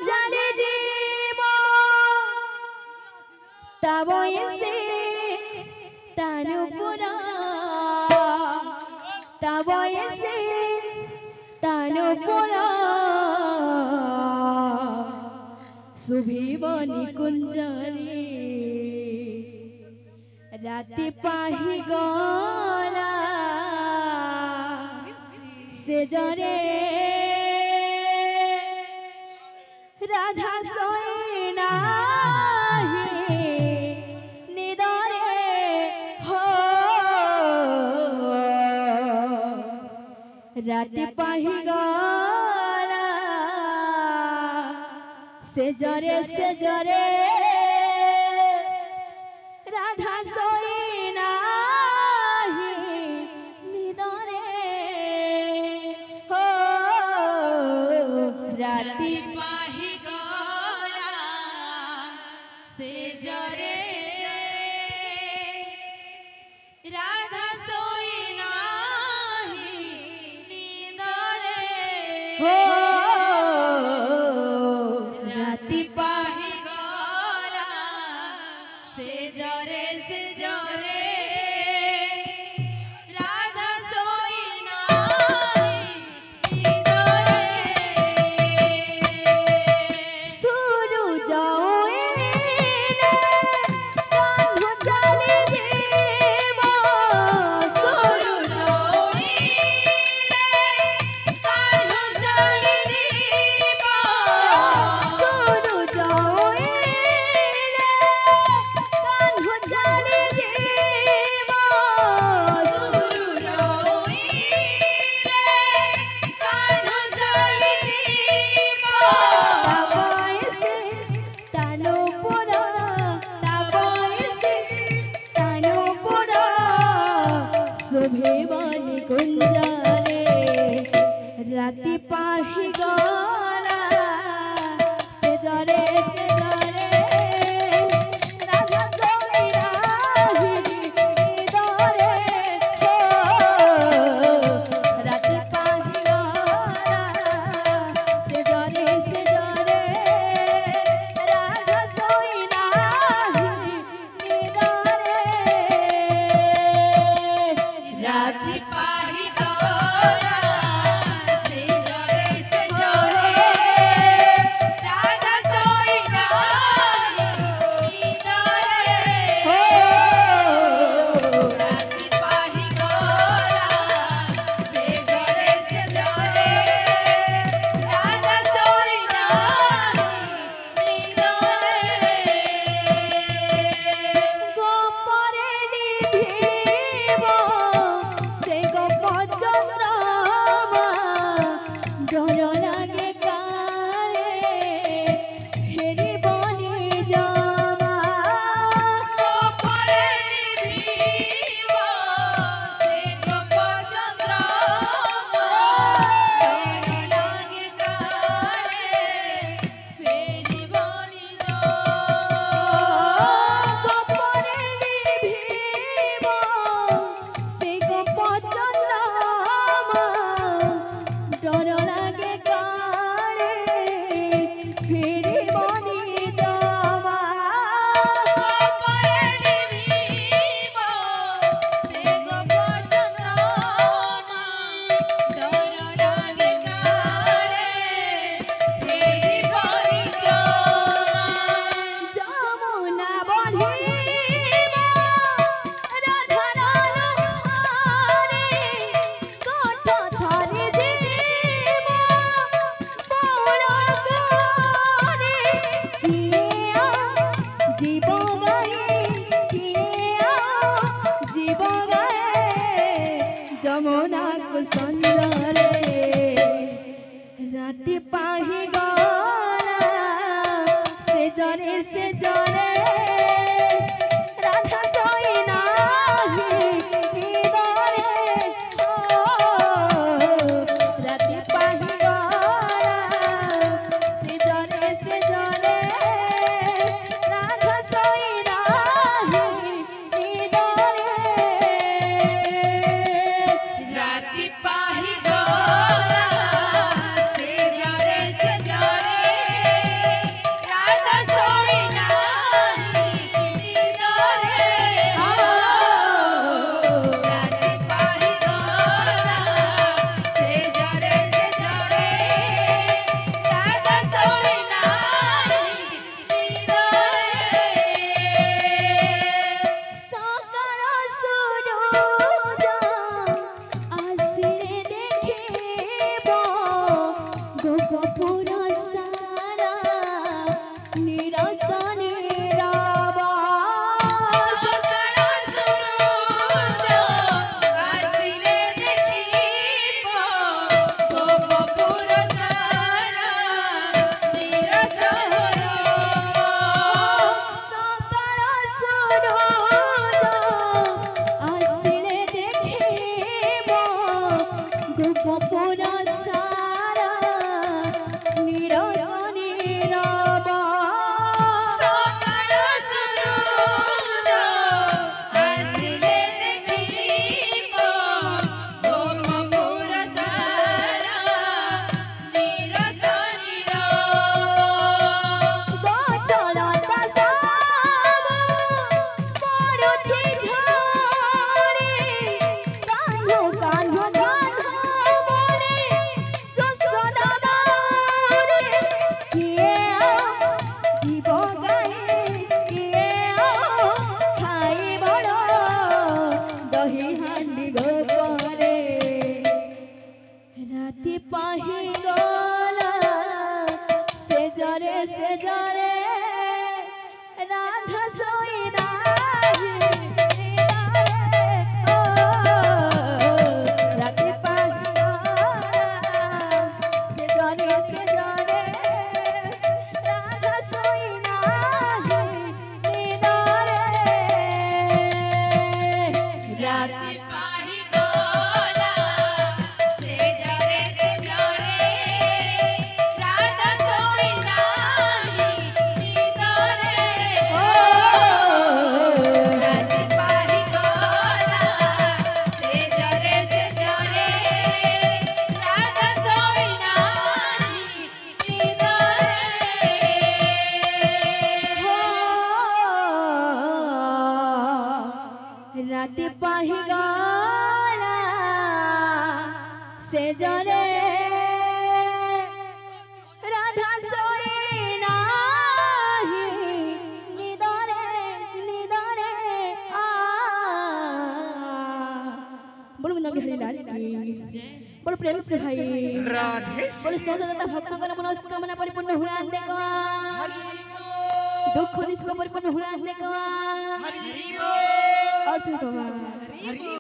জানে জীব তা বয়সে তার উপর তা বয়সে তার উপর শুভিব নিকুঞ্জরে রাতি পাহি গলা সে জরে রাধা সৈনা নিদরে হো রাতি পাহি গলা সে জরে রাধা সৈনা নিদরে হো রাতি পাহি গলা সে জরে রাধা সোই নাহি নিদরে হো রাতি পাহি গলা সে জরে রাধা সোই নাহি নিদরে সুরু যাওইলে কান্ধ জানে জীব সুরু জইলে কাঢ় চলি জীব সুরু যাওইলে কান্ধ জানে জীব সুরু জইলে কাঢ় চলি জীব বয়সে তানো পোড়া তা বয়সে তানো পোড়া শুভিবনি কুঞ্জরে রাতি পাহি গলা সে জরে রাধা সৈরা নিদরে হো রাতি পাহি গলা সে জরে রাধা সৈরা নিদরে রাতি পাহি গলা সে জরে রাধা সোই নাহি নিদরে হো রাতি পাহি গলা সে জরে রাধা সোই নাহি নিদরে গোপরে নিভিব সে গোপ চন্দ্রমা ডর লাগে কালে ফেরিবনি জমা গোপরে নিভিব সে গোপ চন্দ্রমা ডর লাগে কালে ফেরিবনি গোপরে নিভিব সে গোপ চন্দ্রমা ডর লাগে কালে ফেরিবনি জমা গোপরে নিভিব সে গোপ চন্দ্রমা ডর লাগে কালে ফেরিবনি জমা যমুনা বহিব রাধার অনুহারে কঠ ধরে জীব বড় করে কিয়া জীব গায়ে কিয়া জীব গায়ে যমুনা কুসুন্দরে রাতি পাহি গলা সে জরে রাধা সই নাহি নিদরে হো রাতি পাহি গলা সে জরে রাধা সই নাহি নিদরে রাতি পাহি গলা সে জরে পুরা সারা নিরসনে রাবা সকাল সূরজ আসিলে দেখিব গোপপুর সারা নিরস সকাল সূরজ আসিলে দেখিব গোপপুরা সারা নিরসনে রাবা সকাল সূরজ আসিলে দেখিব গোপপুর সারা নিরস গছলতা সব পড়ুছি ঝরে কান্হ কান্হ কান্হ বলে যশোদা বাউরে কিয়ে জীব গায়ে কিয়ে খাই বড় দহি হান্ডি গোপরে রাতি পাহি গলা সে জরে রাধা সোই রাহি রাতি পাহি গলা সে জরে রাধা সোই রাহি নিদারে রাতি পাহি গলা সে জরে রাধা সোই নাহি নিদরে রাতি পাহি গলা সে জরে রাধা সোই নাহি নিদরে রাতে পাহি গলা সে জরে রাধা সোই নাহি নিদরে নিদরে बोलो बिंदावन बिहारी लाल की बोलो प्रेम से भाई राधे बोलो सौदाता भक्तों का मनोकामना परिपूर्ण हुआ देखो दुख निष्को परिपूर्ण हुआ देखो हरि और देखो हरि